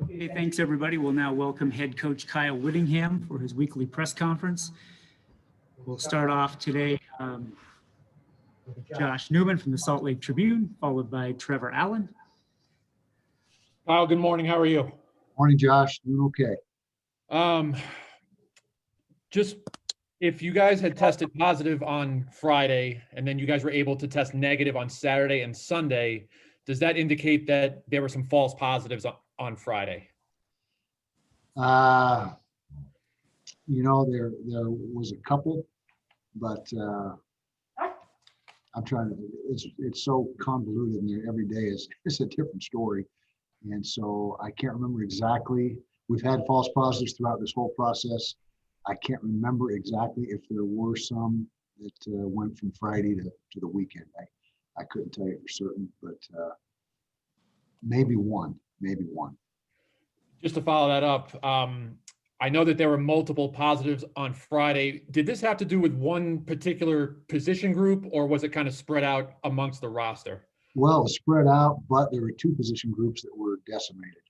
Okay, thanks everybody. We'll now welcome head coach Kyle Whittingham for his weekly press conference. We'll start off today with Josh Newman from the Salt Lake Tribune, followed by Trevor Allen. Kyle, good morning. How are you? Morning, Josh. Doing okay. Just if you guys had tested positive on Friday and then you guys were able to test negative on Saturday and Sunday, does that indicate that there were some false positives on Friday? There was a couple, but I'm trying to, it's so convoluted in there. Every day is a different story. And so I can't remember exactly. We've had false positives throughout this whole process. I can't remember exactly if there were some that went from Friday to the weekend. I couldn't tell you for certain, but maybe one. Just to follow that up, I know that there were multiple positives on Friday. Did this have to do with one particular position group, or was it kind of spread out amongst the roster? Well, it was spread out, but there were two position groups that were decimated,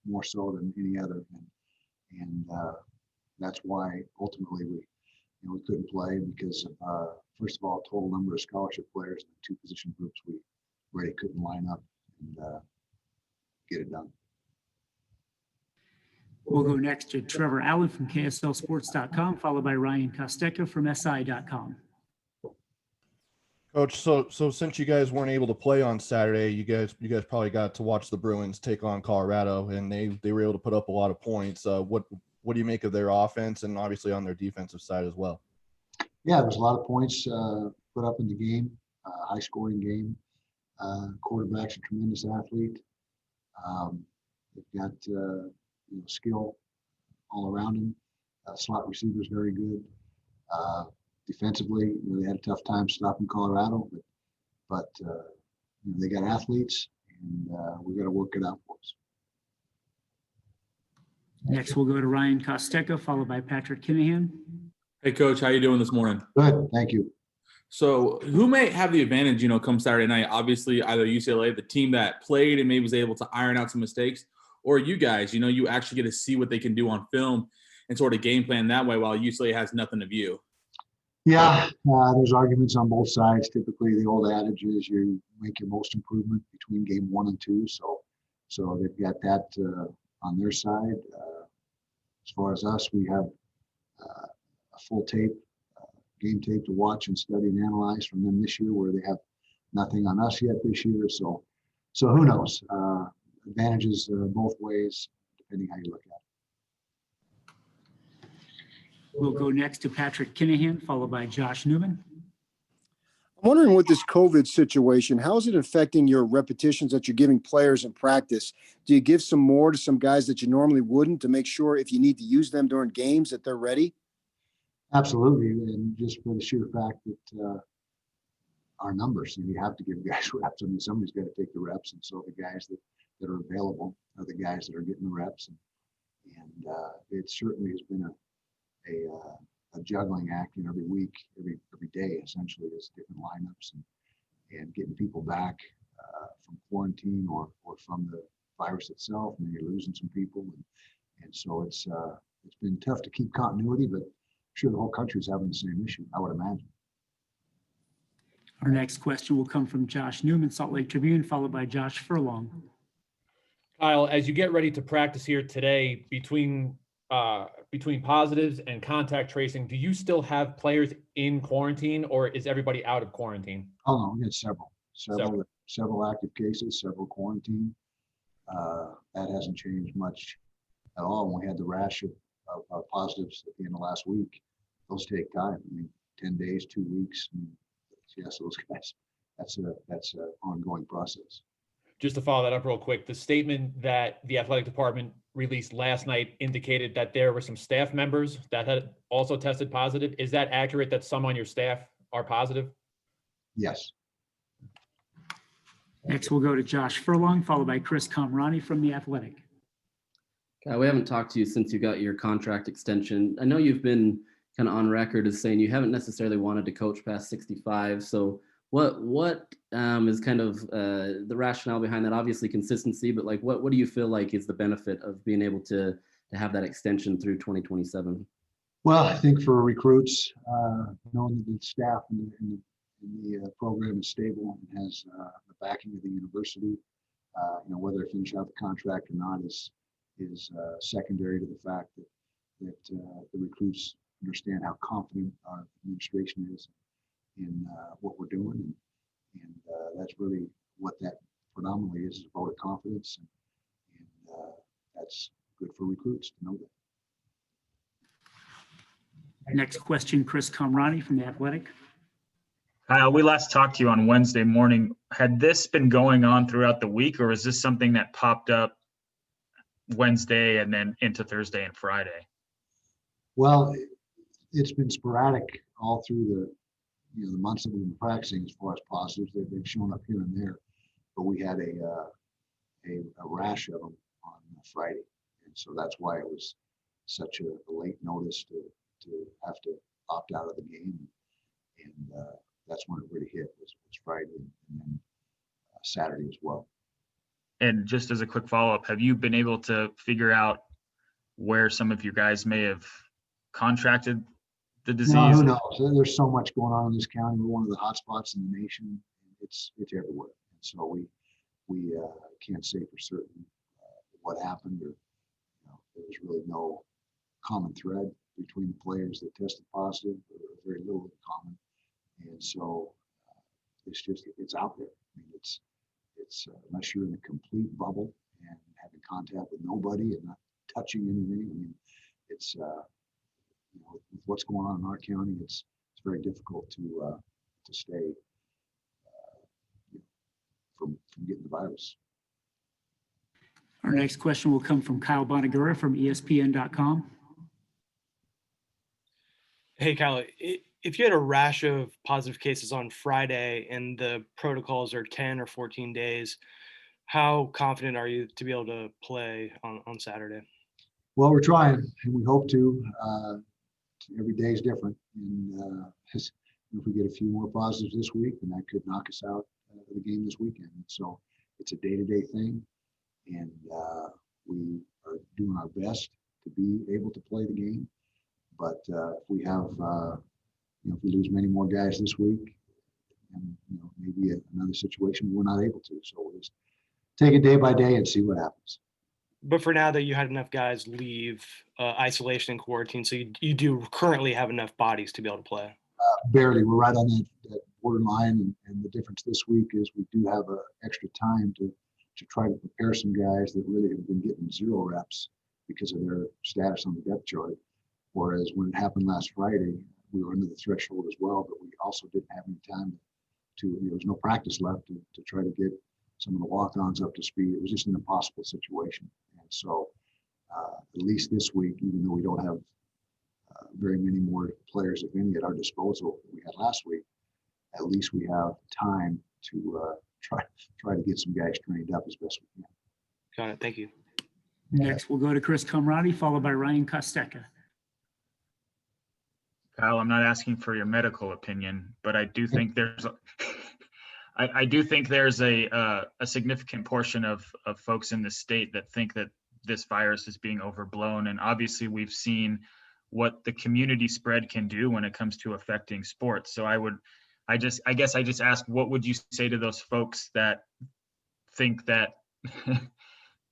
more so than any other. And that's why ultimately we couldn't play because of, first of all, total number of scholarship players in the two position groups we really couldn't line up and get it done. We'll go next to Trevor Allen from KSLSports.com, followed by Ryan Kostecko from SI.com. Coach, so since you guys weren't able to play on Saturday, you guys probably got to watch the Bruins take on Colorado, and they were able to put up a lot of points. What do you make of their offense and obviously on their defensive side as well? Yeah, there's a lot of points put up in the game, high scoring game. Quarterback's a tremendous athlete. They've got skill all around him. Slot receiver's very good. Defensively, they had a tough time stopping Colorado, but they got athletes, and we got to work it out for us. Next, we'll go to Ryan Kostecko, followed by Patrick Kinahan. Hey, Coach, how you doing this morning? Good, thank you. So who may have the advantage, come Saturday night? Obviously, either UCLA, the team that played and maybe was able to iron out some mistakes, or you guys, you actually get to see what they can do on film and sort of game plan that way while UCLA has nothing to view. Yeah, there's arguments on both sides. Typically, the old adage is you make your most improvement between game 1 and 2. So they've got that on their side. As far as us, we have a full tape, game tape to watch and study and analyze from them this year, where they have nothing on us yet this year. So who knows? Advantages both ways, depending how you look at it. We'll go next to Patrick Kinahan, followed by Josh Newman. I'm wondering with this COVID situation, how is it affecting your repetitions that you're giving players in practice? Do you give some more to some guys that you normally wouldn't to make sure if you need to use them during games that they're ready? Absolutely, and just for the sheer fact that our numbers, and you have to give guys reps. I mean, somebody's got to take the reps, and so the guys that are available are the guys that are getting the reps, and it certainly has been a juggling act. Every week, every day, essentially, is different lineups and getting people back from quarantine or from the virus itself, and you're losing some people, and so it's been tough to keep continuity, but I'm sure the whole country's having the same issue, I would imagine. Our next question will come from Josh Newman, Salt Lake Tribune, followed by Josh Furlong. Kyle, as you get ready to practice here today, between positives and contact tracing, do you still have players in quarantine, or is everybody out of quarantine? Oh no, we got several active cases, several quarantine. That hasn't changed much at all. When we had the rash of positives at the end of last week, those take time. I mean, 10 days, 2 weeks. Yes, those guys. That's an ongoing process. Just to follow that up real quick, the statement that the athletic department released last night indicated that there were some staff members that had also tested positive. Is that accurate, that some on your staff are positive? Yes. Next, we'll go to Josh Furlong, followed by Chris Kamrani from The Athletic. We haven't talked to you since you got your contract extension. I know you've been kind of on record as saying you haven't necessarily wanted to coach past 65. So What is kind of the rationale behind that? Obviously consistency, but like what do you feel like is the benefit of being able to have that extension through 2027? Well, I think for recruits, knowing that the staff in the program is stable and has the backing of the university, whether they finish out the contract or not is secondary to the fact that the recruits understand how confident our administration is in what we're doing, and that's really what that predominantly is a vote of confidence, and that's good for recruits to know that. Next question, Chris Comrani from The Athletic. Kyle, we last talked to you on Wednesday morning. Had this been going on throughout the week, or is this something that popped up Wednesday and then into Thursday and Friday? Well, it's been sporadic all through the months that we've been practicing as far as positives. They've shown up here and there, but we had a rash of them on Friday, and so that's why it was such a late notice to have to opt out of the game, and that's when it really hit was Friday and then Saturday as well. And just as a quick follow-up, have you been able to figure out where some of you guys may have contracted the disease? No, who knows? There's so much going on in this county. We're one of the hot spots in the nation. It's everywhere, and so we can't say for certain what happened, or there was really no common thread between the players that tested positive, or very little in common, and so it's out there. I mean, it's unless you're in a complete bubble and having contact with nobody and not touching anything. I mean, it's with what's going on in our county, it's very difficult to stay from getting the virus. Our next question will come from Kyle Bonagura from ESPN.com. Hey, Kyle, if you had a rash of positive cases on Friday and the protocols are 10 or 14 days, how confident are you to be able to play on Saturday? Well, we're trying, and we hope to. Every day is different, and if we get a few more positives this week, then that could knock us out of the game this weekend. So it's a day-to-day thing, and we are doing our best to be able to play the game. But if we have, if we lose many more guys this week, and maybe another situation we're not able to. So we'll just take it day by day and see what happens. But for now that you had enough guys leave isolation and quarantine, so you do currently have enough bodies to be able to play? Barely. We're right on that borderline, and the difference this week is we do have extra time to try to prepare some guys that really have been getting 0 reps because of their status on the depth chart. Whereas when it happened last Friday, we were under the threshold as well, but we also didn't have any time there was no practice left to try to get some of the walk-ons up to speed. It was just an impossible situation. And so at least this week, even though we don't have very many more players, if any, at our disposal than we had last week, at least we have time to try to get some guys trained up as best we can. Got it. Thank you. Next, we'll go to Chris Comrani, followed by Ryan Kostecko. Kyle, I'm not asking for your medical opinion, but I do think there's I do think there's a significant portion of folks in the state that think that this virus is being overblown. And obviously we've seen what the community spread can do when it comes to affecting sports. So I guess I just ask, what would you say to those folks that think that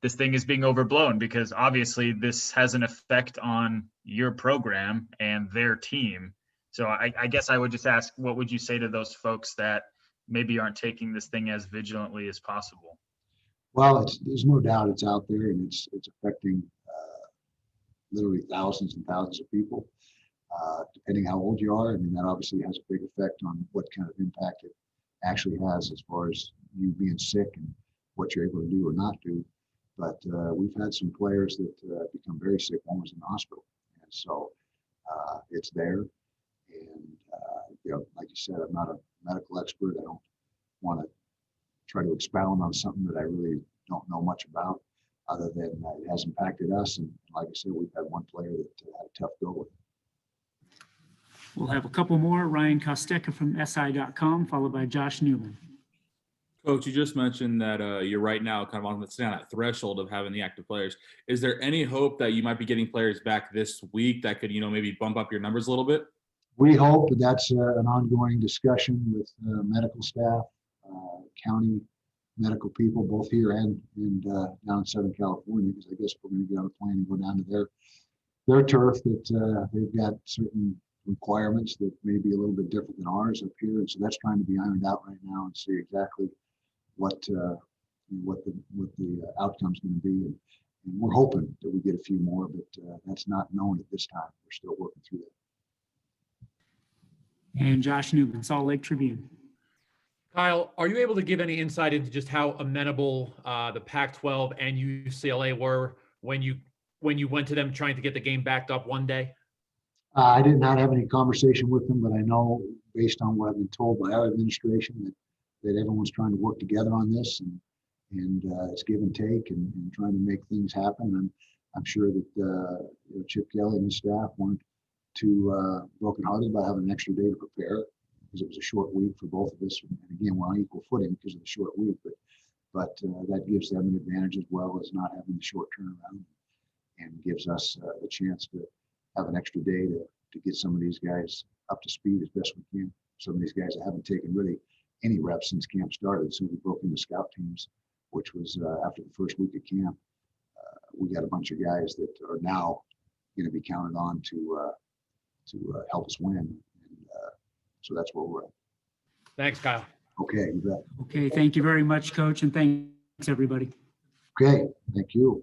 this thing is being overblown? Because obviously this has an effect on your program and their team. So I guess I would just ask, what would you say to those folks that maybe aren't taking this thing as vigilantly as possible? Well, there's no doubt it's out there, and it's affecting literally thousands and thousands of people, depending how old you are. I mean, that obviously has a big effect on what kind of impact it actually has as far as you being sick and what you're able to do or not do. But we've had some players that become very sick, one was in the hospital. And so it's there. And, like you said, I'm not a medical expert. I don't want to try to expound on something that I really don't know much about, other than it has impacted us. And like I said, we've had one player that had a tough go with it. We'll have a couple more. Ryan Kostecko from SI.com, followed by Josh Newman. Coach, you just mentioned that you're right now kind of on that threshold of having the active players. Is there any hope that you might be getting players back this week that could, maybe bump up your numbers a little bit? We hope, but that's an ongoing discussion with medical staff, county medical people, both here and down in Southern California, because I guess we're going to get on a plane and go down to their turf that they've got certain requirements that may be a little bit different than ours up here. And so that's trying to be ironed out right now and see exactly what the outcome's going to be. And we're hoping that we get a few more, but that's not known at this time. We're still working through that. And Josh Newman, Salt Lake Tribune. Kyle, are you able to give any insight into just how amenable the Pac-12 and UCLA were when you went to them trying to get the game backed up one day? I did not have any conversation with them, but I know based on what I've been told by our administration that everyone's trying to work together on this and it's give and take and trying to make things happen. I'm sure that Chip Kelly and his staff weren't too brokenhearted about having an extra day to prepare because it was a short week for both of us. And again, we're on equal footing because of the short week, but that gives them an advantage as well as not having the short turnaround and gives us a chance to have an extra day to get some of these guys up to speed as best we can. Some of these guys that haven't taken really any reps since camp started. As soon as we broke into scout teams, which was after the first week of camp, we got a bunch of guys that are now going to be counted on to help us win. And so that's where we're at. Thanks, Kyle. Okay, you bet. Okay, thank you very much, Coach, and thanks, everybody. Okay, thank you.